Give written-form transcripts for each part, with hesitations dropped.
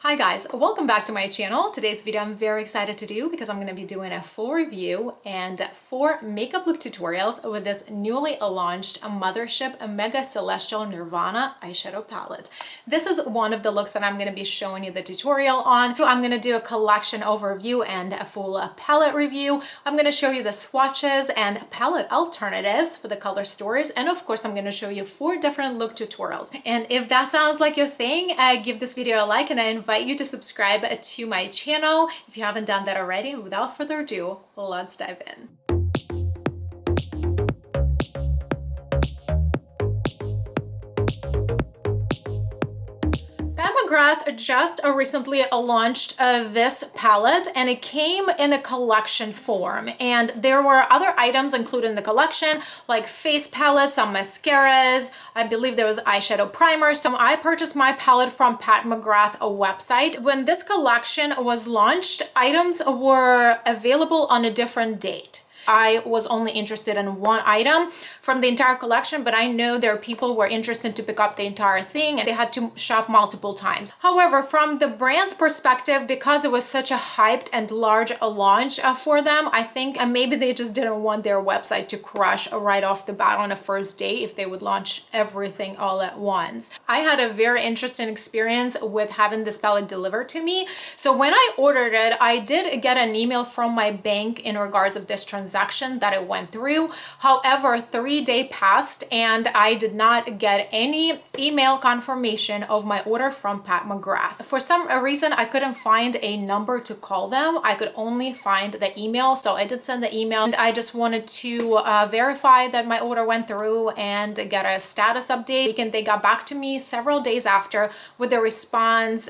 Hi guys, welcome back to my channel. Today's video I'm very excited to do because I'm going to be doing a full review and 4 makeup look tutorials with this newly launched Mothership Mega Celestial Nirvana eyeshadow palette. This is one of the looks that I'm going to be showing you the tutorial on. I'm going to do a collection overview and a full palette review. I'm going to show you the swatches and palette alternatives for the color stories, and of course I'm going to show you 4 different look tutorials. And if that sounds like your thing, give this video a like, and I invite you to subscribe to my channel if you haven't done that already. And without further ado, let's dive in. McGrath just recently launched this palette, and it came in a collection form, and there were other items included in the collection like face palettes, some mascaras, I believe there was eyeshadow primer. So I purchased my palette from Pat McGrath website. When this collection was launched, items were available on a different date. I was only interested in one item from the entire collection, but I know there are people who were interested to pick up the entire thing and they had to shop multiple times. However, from the brand's perspective, because it was such a hyped and large launch for them, I think maybe they just didn't want their website to crush right off the bat on a first day if they would launch everything all at once. I had a very interesting experience with having this palette delivered to me. So when I ordered it, I did get an email from my bank in regards of this transaction that it went through. However, 3 days passed and I did not get any email confirmation of my order from Pat McGrath. For some reason, I couldn't find a number to call them. I could only find the email. So I did send the email, and I just wanted to verify that my order went through and get a status update. And they got back to me several days after with a response,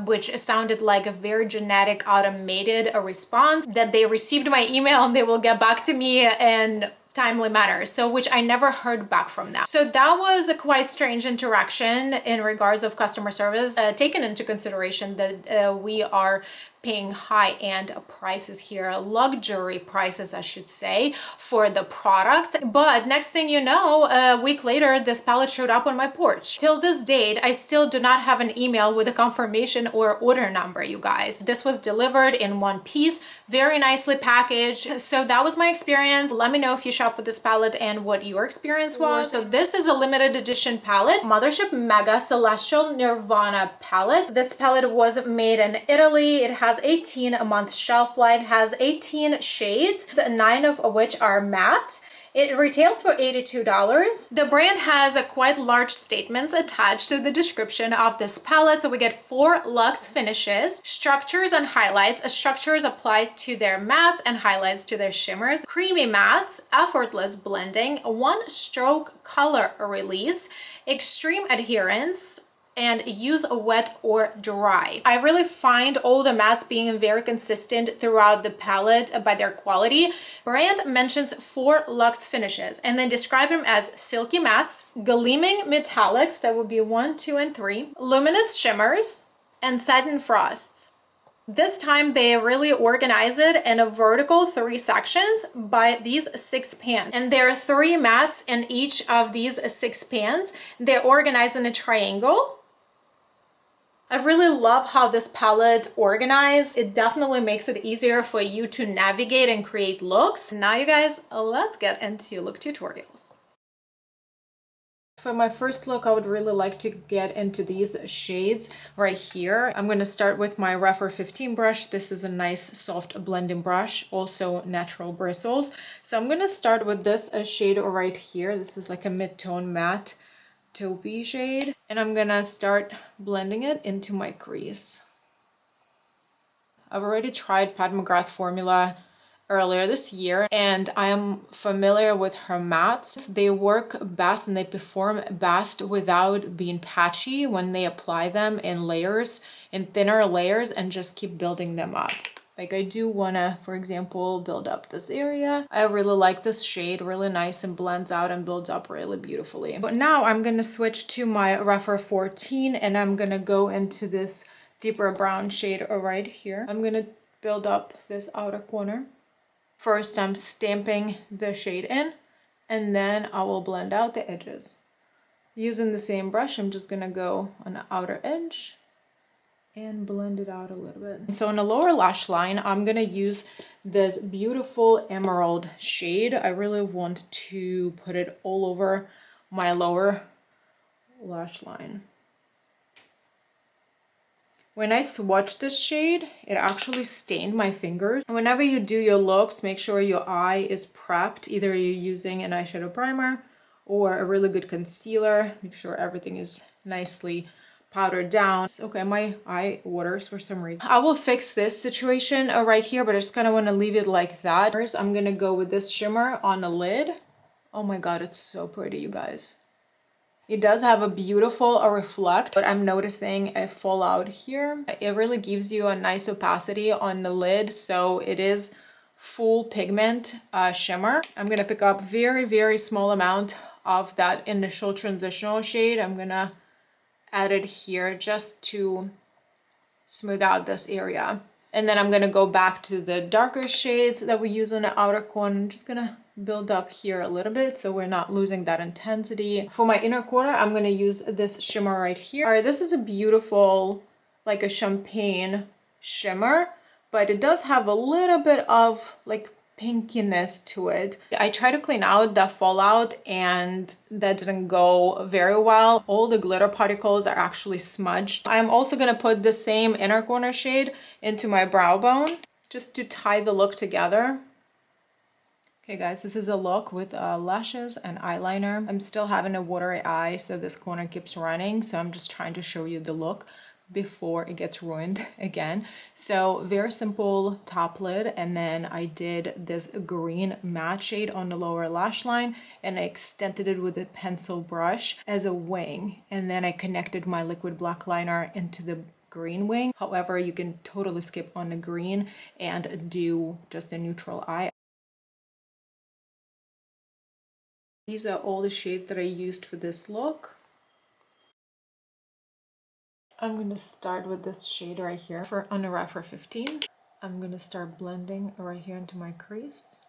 which sounded like a very genetic, automated response that they received my email and they will get back to me in timely manner. So which I never heard back from them. So that was a quite strange interaction in regards of customer service, taken into consideration that we are paying high-end prices here, luxury prices, I should say, for the product. But next thing you know, a week later, this palette showed up on my porch. Till this date, I still do not have an email with a confirmation or order number, you guys. This was delivered in one piece, very nicely packaged. So that was my experience. Let me know if you shop with this palette and what your experience was. So this is a limited edition palette, Mothership Mega Celestial Nirvana palette. This palette was made in Italy. It has 18-month shelf life, has 18 shades, 9 of which are matte. It retails for $82. The brand has a quite large statements attached to the description of this palette. So we get 4 luxe finishes, structures and highlights. Structures apply to their mattes and highlights to their shimmers. Creamy mattes, effortless blending, 1 stroke color release, extreme adherence, and use a wet or dry. I really find all the mattes being very consistent throughout the palette by their quality. Brand mentions 4 luxe finishes and then describe them as silky mattes, gleaming metallics, that would be 1, 2, and 3, luminous shimmers, and satin frosts. This time they really organize it in a vertical 3 sections by these 6 pans. And there are 3 mattes in each of these 6 pans. They're organized in a triangle. I really love how this palette organized. It definitely makes it easier for you to navigate and create looks. Now you guys, let's get into look tutorials. For my first look, I would really like to get into these shades right here. I'm going to start with my Refer 15 brush. This is a nice soft blending brush, also natural bristles. So I'm going to start with this shade right here. This is like a mid-tone matte taupey shade, and I'm gonna start blending it into my crease. I've already tried Pat McGrath formula earlier this year, and I am familiar with her mattes. They work best and they perform best without being patchy when they apply them in layers, in thinner layers, and just keep building them up. Like I do want to, for example, build up this area. I really like this shade, really nice and blends out and builds up really beautifully. But now I'm going to switch to my Refer 14 and I'm going to go into this deeper brown shade right here. I'm going to build up this outer corner. First, I'm stamping the shade in, and then I will blend out the edges. Using the same brush, I'm just going to go on the outer edge and blend it out a little bit. So in the lower lash line, I'm gonna use this beautiful emerald shade. I really want to put it all over my lower lash line. When I swatched this shade, it actually stained my fingers. Whenever you do your looks, make sure your eye is prepped. Either you're using an eyeshadow primer or a really good concealer. Make sure everything is nicely powdered down. Okay, my eye waters for some reason. I will fix this situation right here, but I just kind of want to leave it like that. First, I'm gonna go with this shimmer on the lid. Oh my god, it's so pretty, you guys. It does have a beautiful reflect, but I'm noticing a fallout here. It really gives you a nice opacity on the lid, so it is full pigment shimmer. I'm gonna pick up very small amount of that initial transitional shade. I'm gonna add it here just to smooth out this area. And then I'm gonna go back to the darker shades that we use on the outer corner. I'm just gonna build up here a little bit so we're not losing that intensity. For my inner corner, I'm gonna use this shimmer right here. All right, this is a beautiful, like a champagne shimmer, but it does have a little bit of like pinkiness to it. I tried to clean out the fallout and that didn't go very well. All the glitter particles are actually smudged. I'm also gonna put the same inner corner shade into my brow bone just to tie the look together. Okay guys, this is a look with lashes and eyeliner. I'm still having a watery eye, so this corner keeps running, so I'm just trying to show you the look before it gets ruined again. So very simple top lid, and then I did this green matte shade on the lower lash line, and I extended it with a pencil brush as a wing, and then I connected my liquid black liner into the green wing. However, you can totally skip on the green and do just a neutral eye. These are all the shades that I used for this look. I'm going to start with this shade right here for on the Rapper 15. I'm going to start blending right here into my crease.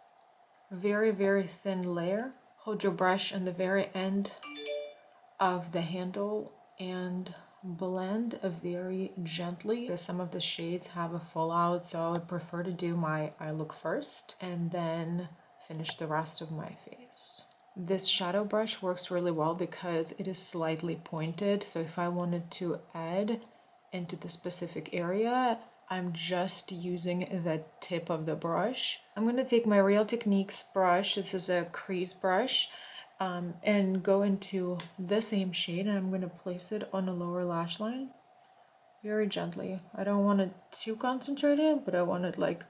Very thin layer. Hold your brush on the very end of the handle and blend very gently, because some of the shades have a fallout, so I would prefer to do my eye look first and then finish the rest of my face. This shadow brush works really well because it is slightly pointed, so if I wanted to add into the specific area, I'm just using the tip of the brush. I'm going to take my Real Techniques brush, this is a crease brush, and go into the same shade, and I'm going to place it on the lower lash line very gently. I don't want it too concentrated, but I want it like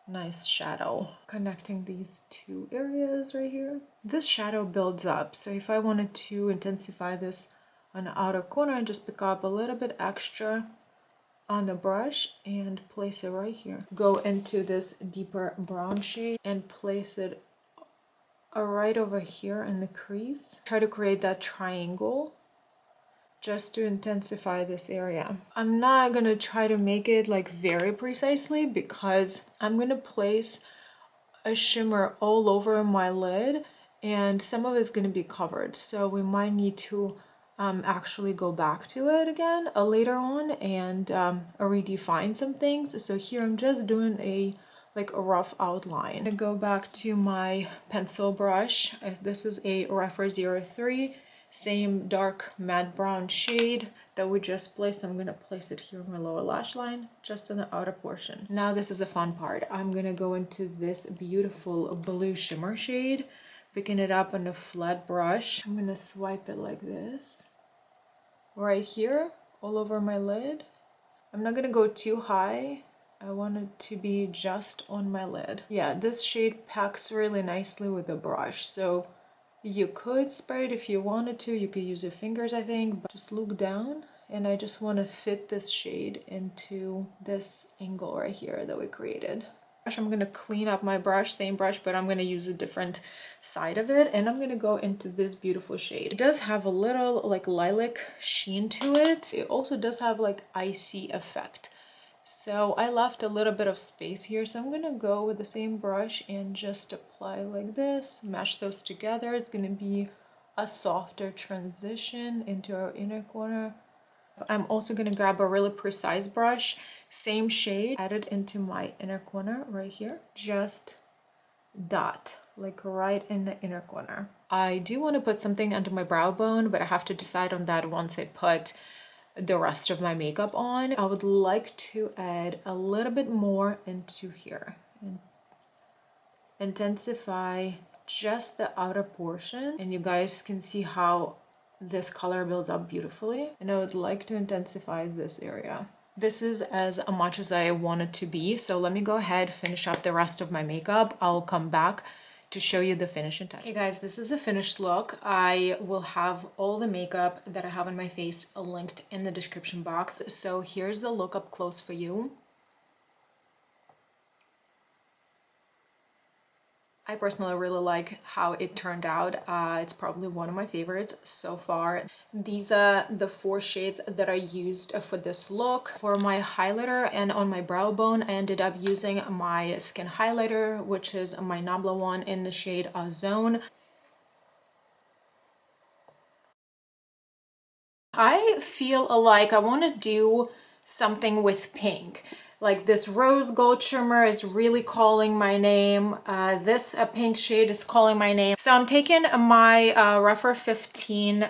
nice shadow connecting these two areas right here. This shadow builds up, so if I wanted to intensify this on the outer corner, I just pick up a little bit extra on the brush and place it right here. Go into this deeper brown shade and place it right over here in the crease. Try to create that triangle just to intensify this area. I'm not gonna try to make it like very precisely because I'm gonna place a shimmer all over my lid and some of it's gonna be covered, so we might need to actually go back to it again later on and redefine some things. So here I'm just doing a rough outline. I go back to my pencil brush. This is a Rapper 03, same dark matte brown shade that we just placed. I'm gonna place it here on my lower lash line, just on the outer portion. Now this is a fun part. I'm gonna go into this beautiful blue shimmer shade, picking it up on a flat brush. I'm gonna swipe it like this, right here, all over my lid. I'm not gonna go too high. I want it to be just on my lid. Yeah, this shade packs really nicely with the brush, so you could spray it if you wanted to. You could use your fingers, I think, but just look down, and I just want to fit this shade into this angle right here that we created. I'm going to clean up my brush, same brush, but I'm going to use a different side of it, and I'm going to go into this beautiful shade. It does have a little like lilac sheen to it. It also does have like icy effect. So I left a little bit of space here, so I'm gonna go with the same brush and just apply like this, mash those together. It's gonna be a softer transition into our inner corner. I'm also gonna grab a really precise brush, same shade, add it into my inner corner right here. Just dot, like right in the inner corner. I do want to put something under my brow bone, but I have to decide on that once I put the rest of my makeup on. I would like to add a little bit more into here and intensify just the outer portion, and you guys can see how this color builds up beautifully. And I would like to intensify this area. This is as much as I want it to be, so let me go ahead, finish up the rest of my makeup. I'll come back to show you the finishing touch. Okay guys, this is a finished look. I will have all the makeup that I have on my face linked in the description box. So here's the look up close for you. I personally really like how it turned out. It's probably one of my favorites so far. These are the 4 shades that I used for this look. For my highlighter and on my brow bone, I ended up using my skin highlighter, which is my Nabla one in the shade Ozone. I feel like I want to do something with pink. Like this rose gold shimmer is really calling my name. This pink shade is calling my name. So I'm taking my Rephr 15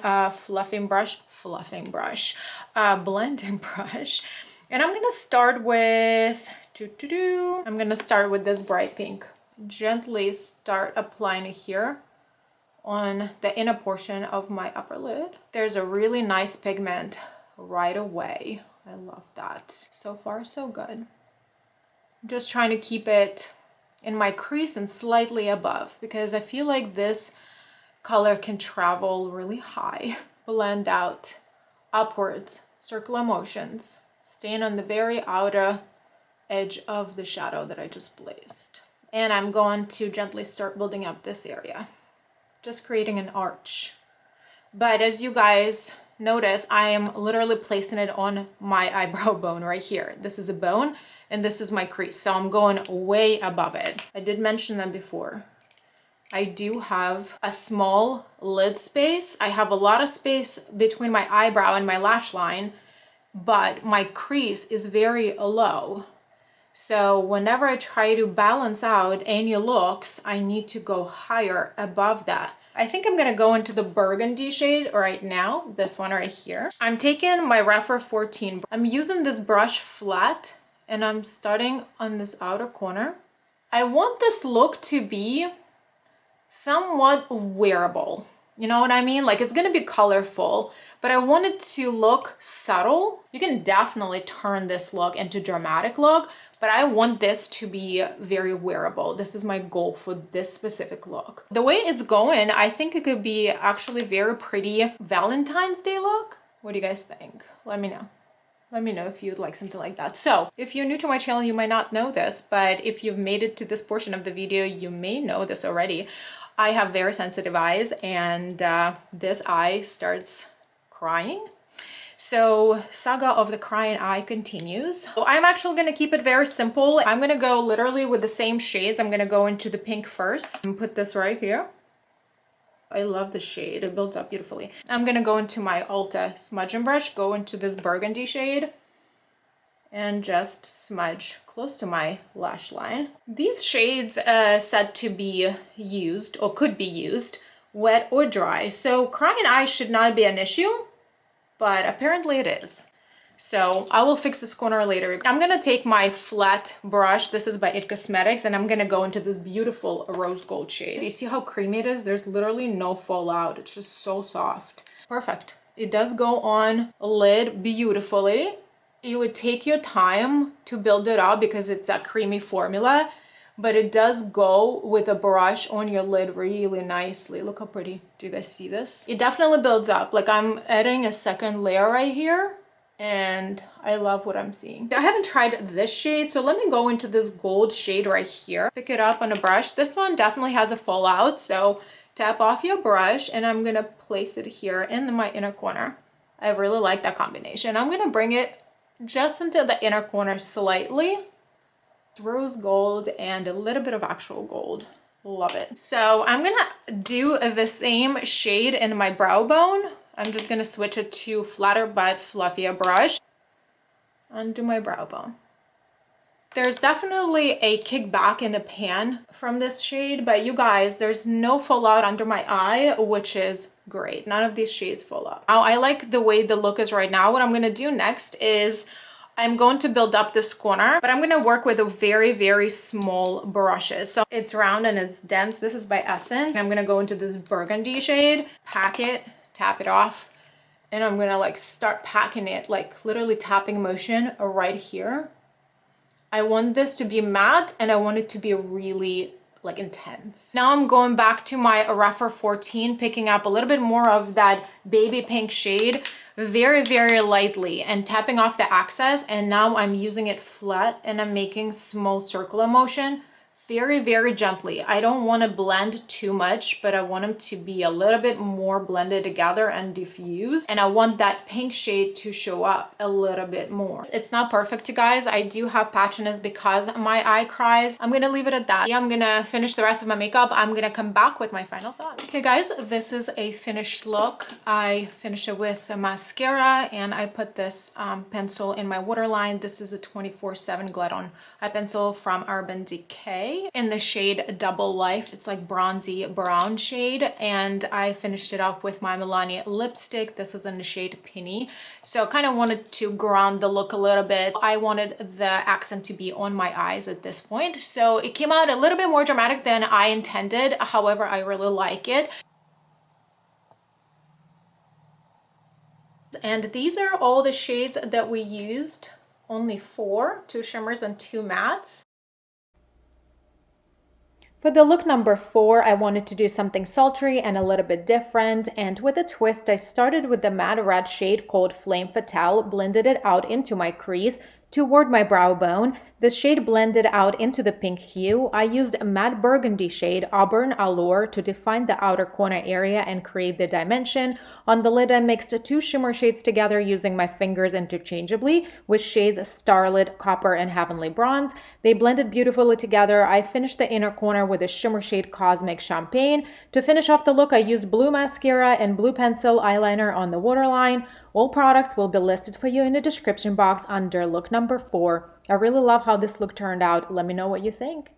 blending brush. And I'm gonna start with, I'm gonna start with this bright pink. Gently start applying it here on the inner portion of my upper lid. There's a really nice pigment right away. I love that. So far, so good. I'm just trying to keep it in my crease and slightly above because I feel like this color can travel really high. Blend out upwards, circular motions, staying on the very outer edge of the shadow that I just placed. And I'm going to gently start building up this area, just creating an arch. But as you guys notice, I am literally placing it on my eyebrow bone right here. This is a bone and this is my crease. So I'm going way above it. I did mention that before. I do have a small lid space. I have a lot of space between my eyebrow and my lash line, but my crease is very low. So whenever I try to balance out any looks, I need to go higher above that. I think I'm gonna go into the burgundy shade right now, this one right here. I'm taking my Rephr 14. I'm using this brush flat and I'm starting on this outer corner. I want this look to be somewhat wearable. You know what I mean? Like it's gonna be colorful, but I want it to look subtle. You can definitely turn this look into dramatic look, but I want this to be very wearable. This is my goal for this specific look. The way it's going, I think it could be actually very pretty Valentine's Day look. What do you guys think? Let me know. Let me know if you'd like something like that. So if you're new to my channel, you might not know this, but if you've made it to this portion of the video, you may know this already. I have very sensitive eyes and this eye starts crying. So saga of the crying eye continues. So I'm actually going to keep it very simple. I'm going to go literally with the same shades. I'm going to go into the pink first and put this right here. I love the shade. It builds up beautifully. I'm going to go into my Ulta smudging brush, go into this burgundy shade and just smudge close to my lash line. These shades said to be used or could be used wet or dry. So crying eye should not be an issue, but apparently it is. So I will fix this corner later. I'm gonna take my flat brush. This is by It Cosmetics, and I'm gonna go into this beautiful rose gold shade. You see how creamy it is? There's literally no fallout. It's just so soft. Perfect. It does go on a lid beautifully. You would take your time to build it up because it's a creamy formula, but it does go with a brush on your lid really nicely. Look how pretty. Do you guys see this? It definitely builds up. Like I'm adding a second layer right here and I love what I'm seeing. I haven't tried this shade, so let me go into this gold shade right here. Pick it up on a brush. This one definitely has a fallout, so tap off your brush and I'm gonna place it here in my inner corner. I really like that combination. I'm gonna bring it just into the inner corner slightly. Rose gold and a little bit of actual gold. Love it. So I'm gonna do the same shade in my brow bone I'm just gonna switch it to flatter but fluffier brush and do my brow bone. There's definitely a kickback in the pan from this shade, but you guys, there's no fallout under my eye, which is great. None of these shades fall out. Now, I like the way the look is right now. What I'm gonna do next is I'm going to build up this corner, but I'm gonna work with a very, very small brushes. So it's round and it's dense. This is by Essence. I'm gonna go into this burgundy shade, pack it, tap it off, and I'm gonna like start packing it, like literally tapping motion right here. I want this to be matte and I want it to be really like intense. Now I'm going back to my Rephr 14, picking up a little bit more of that baby pink shade very, very lightly and tapping off the excess. And now I'm using it flat and I'm making small circular motion very, very gently. I don't want to blend too much, but I want them to be a little bit more blended together and diffused. And I want that pink shade to show up a little bit more. It's not perfect, you guys. I do have patchiness because my eye cries. I'm gonna leave it at that. Yeah, I'm gonna finish the rest of my makeup. I'm gonna come back with my final thoughts. Okay guys, this is a finished look. I finished it with a mascara and I put this pencil in my waterline. This is a 24/7 Glide-On eye pencil from Urban Decay in the shade Double Life. It's like bronzy brown shade, and I finished it off with my Melania lipstick. This is in the shade Penny. So kind of wanted to ground the look a little bit. I wanted the accent to be on my eyes at this point, so it came out a little bit more dramatic than I intended. However, I really like it. And these are all the shades that we used. Only 4, 2 shimmers and 2 mattes. For the look number 4, I wanted to do something sultry and a little bit different, and with a twist, I started with the matte red shade called Flame Fatale, blended it out into my crease toward my brow bone. This shade blended out into the pink hue. I used a matte burgundy shade, Auburn Allure, to define the outer corner area and create the dimension. On the lid, I mixed 2 shimmer shades together using my fingers interchangeably with shades Starlit, Copper, and Heavenly Bronze. They blended beautifully together. I finished the inner corner with a shimmer shade Cosmic Champagne. To finish off the look, I used blue mascara and blue pencil eyeliner on the waterline. All products will be listed for you in the description box under look number 4. I really love how this look turned out. Let me know what you think.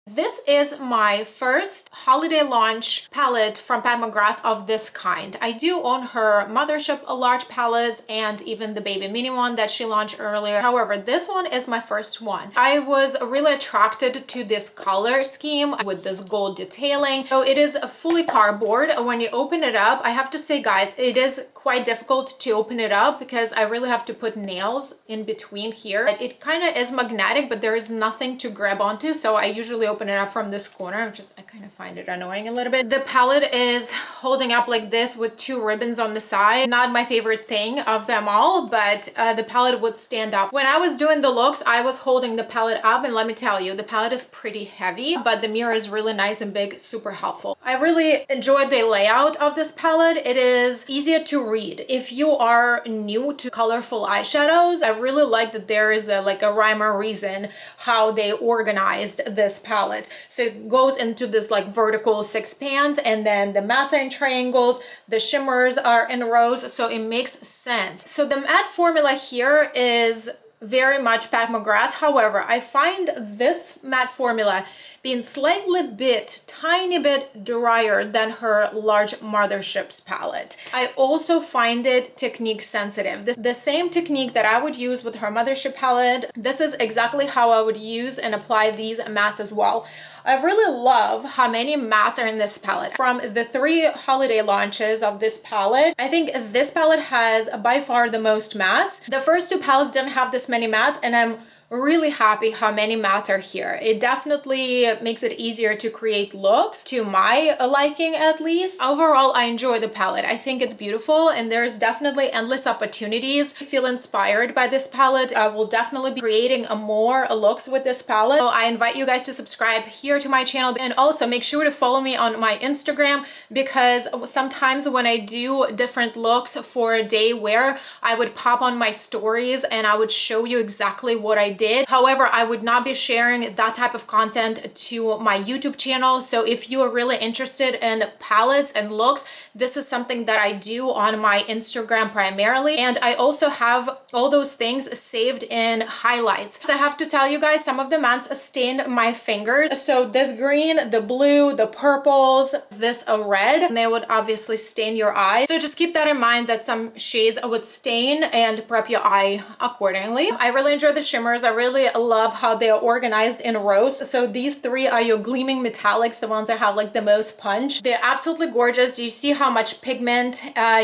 This is my first holiday launch palette from Pat McGrath of this kind. I do own her Mothership large palettes and even the baby mini one that she launched earlier. However, this one is my first one. I was really attracted to this color scheme with this gold detailing. So it is fully cardboard. When you open it up, I have to say, guys, it is quite difficult to open it up because I really have to put nails in between here. It kind of is magnetic, but there is nothing to grab onto. So I usually open it up from this corner, which is, I kind of find it annoying a little bit. The palette is holding up like this with 2 ribbons on the side. Not my favorite thing of them all, but the palette would stand up. When I was doing the looks, I was holding the palette up, and let me tell you, the palette is pretty heavy, but the mirror is really nice and big, super helpful. I really enjoyed the layout of this palette. It is easier to read. If you are new to colorful eyeshadows, I really like that there is a rhyme or reason how they organized this palette. So it goes into this like vertical 6 pans, and then the mattes are in triangles, the shimmers are in rows, so it makes sense. So the matte formula here is very much Pat McGrath. However, I find this matte formula being tiny bit drier than her large Motherships palette. I also find it technique sensitive. The same technique that I would use with her Mothership palette, this is exactly how I would use and apply these mattes as well. I really love how many mattes are in this palette. From the 3 holiday launches of this palette, I think this palette has by far the most mattes. The first 2 palettes didn't have this many mattes, and I'm really happy how many mattes are here. It definitely makes it easier to create looks, to my liking at least. Overall, I enjoy the palette. I think it's beautiful, and there's definitely endless opportunities. I feel inspired by this palette. I will definitely be creating more looks with this palette. So I invite you guys to subscribe here to my channel, and also make sure to follow me on my Instagram, because sometimes when I do different looks for a day wear, I would pop on my stories and I would show you exactly what I did did. However, I would not be sharing that type of content to my YouTube channel. So if you are really interested in palettes and looks, this is something that I do on my Instagram primarily. And I also have all those things saved in highlights. So I have to tell you guys, some of the mattes stained my fingers. So this green, the blue, the purples, this red, and they would obviously stain your eye. So just keep that in mind, that some shades would stain, and prep your eye accordingly. I really enjoy the shimmers. I really love how they are organized in rows. So these three are your gleaming metallics, the ones that have like the most punch. They're absolutely gorgeous. Do you see how much pigment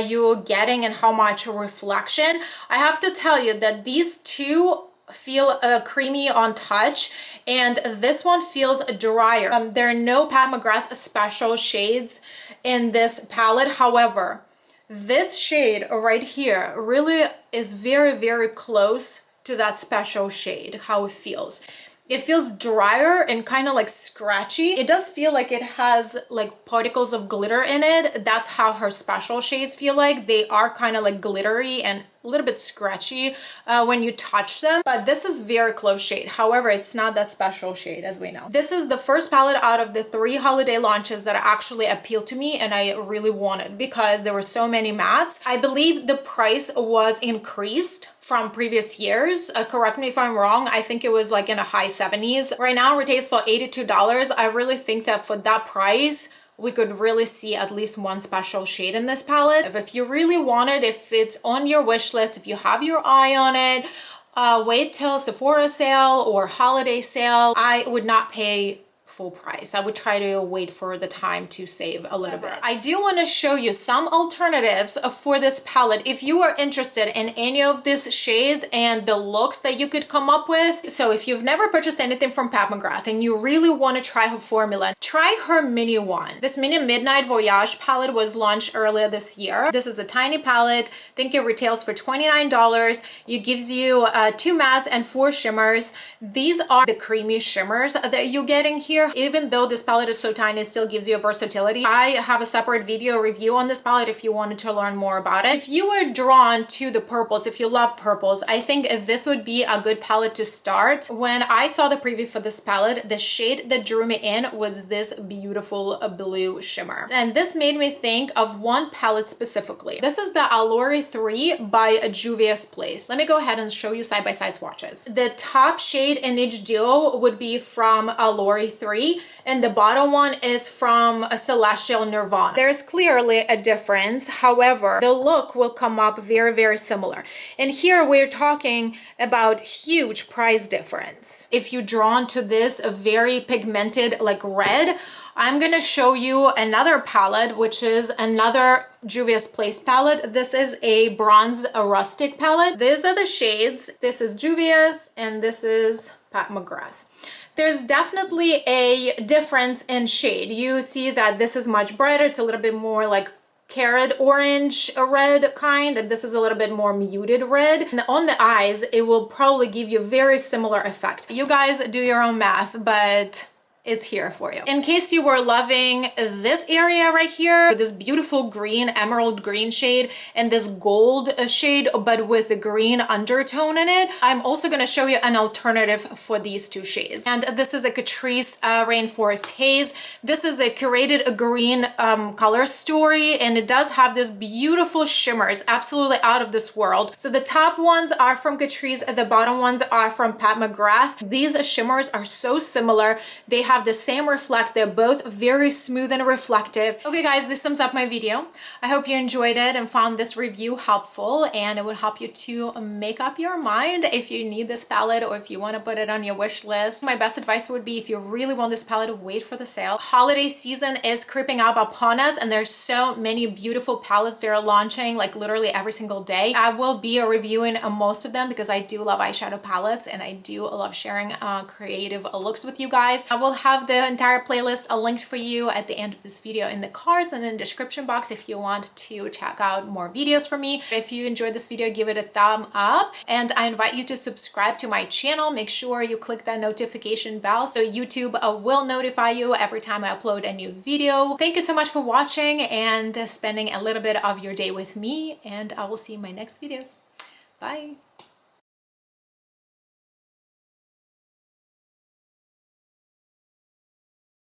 you're getting and how much reflection? I have to tell you that these two feel creamy on touch, and this one feels drier. There are no Pat McGrath special shades in this palette. However, this shade right here really is very, very close to that special shade, how it feels. It feels drier and kind of like scratchy. It does feel like it has like particles of glitter in it. That's how her special shades feel like. They are kind of like glittery and a little bit scratchy when you touch them, but this is very close shade. However, it's not that special shade, as we know. This is the first palette out of the 3 holiday launches that actually appealed to me and I really wanted, because there were so many mattes. I believe the price was increased from previous years. Correct me if I'm wrong. I think it was like in the high 70s. Right now, it retails for $82. I really think that for that price, we could really see at least one special shade in this palette. If you really want it, if it's on your wish list, if you have your eye on it, wait till Sephora sale or holiday sale. I would not pay full price. I would try to wait for the time to save a little bit. I do want to show you some alternatives for this palette if you are interested in any of these shades and the looks that you could come up with. So if you've never purchased anything from Pat McGrath and you really want to try her formula, try her mini one. This mini Midnight Voyage palette was launched earlier this year. This is a tiny palette. I think it retails for $29. It gives you 2 mattes and 4 shimmers. These are the creamy shimmers that you're getting here. Even though this palette is so tiny, it still gives you a versatility. I have a separate video review on this palette if you wanted to learn more about it. If you were drawn to the purples, if you love purples, I think this would be a good palette to start. When I saw the preview for this palette, the shade that drew me in was this beautiful blue shimmer. And this made me think of one palette specifically. This is the Allure 3 by Juvia's Place. Let me go ahead and show you side-by-side swatches. The top shade in each duo would be from Allure 3, and the bottom one is from a Celestial Nirvana. There's clearly a difference. However, the look will come up very, very similar. And here we're talking about huge price difference. If you're drawn to this very pigmented like red, I'm gonna show you another palette, which is another Juvia's Place palette. This is a bronze rustic palette. These are the shades. This is Juvia's and this is Pat McGrath. There's definitely a difference in shade. You see that this is much brighter. It's a little bit more like carrot orange red kind, and this is a little bit more muted red. And on the eyes, it will probably give you a very similar effect. You guys do your own math, but it's here for you. In case you were loving this area right here, this beautiful green, emerald green shade and this gold shade, but with the green undertone in it, I'm also going to show you an alternative for these 2 shades. And this is a Catrice Rainforest Haze. This is a curated green color story, and it does have this beautiful shimmers, absolutely out of this world. So the top ones are from Catrice, the bottom ones are from Pat McGrath. These shimmers are so similar. They have the same reflect. They're both very smooth and reflective. Okay guys, this sums up my video. I hope you enjoyed it and found this review helpful, and it would help you to make up your mind if you need this palette or if you want to put it on your wish list. My best advice would be, if you really want this palette, wait for the sale. Holiday season is creeping up upon us, and there's so many beautiful palettes that are launching like literally every single day. I will be reviewing most of them because I do love eyeshadow palettes and I do love sharing creative looks with you guys. I will have the entire playlist linked for you at the end of this video in the cards and in the description box if you want to check out more videos from me. If you enjoyed this video, give it a thumb up, and I invite you to subscribe to my channel. Make sure you click that notification bell so YouTube will notify you every time I upload a new video. Thank you so much for watching and spending a little bit of your day with me, and I will see you in my next videos. Bye.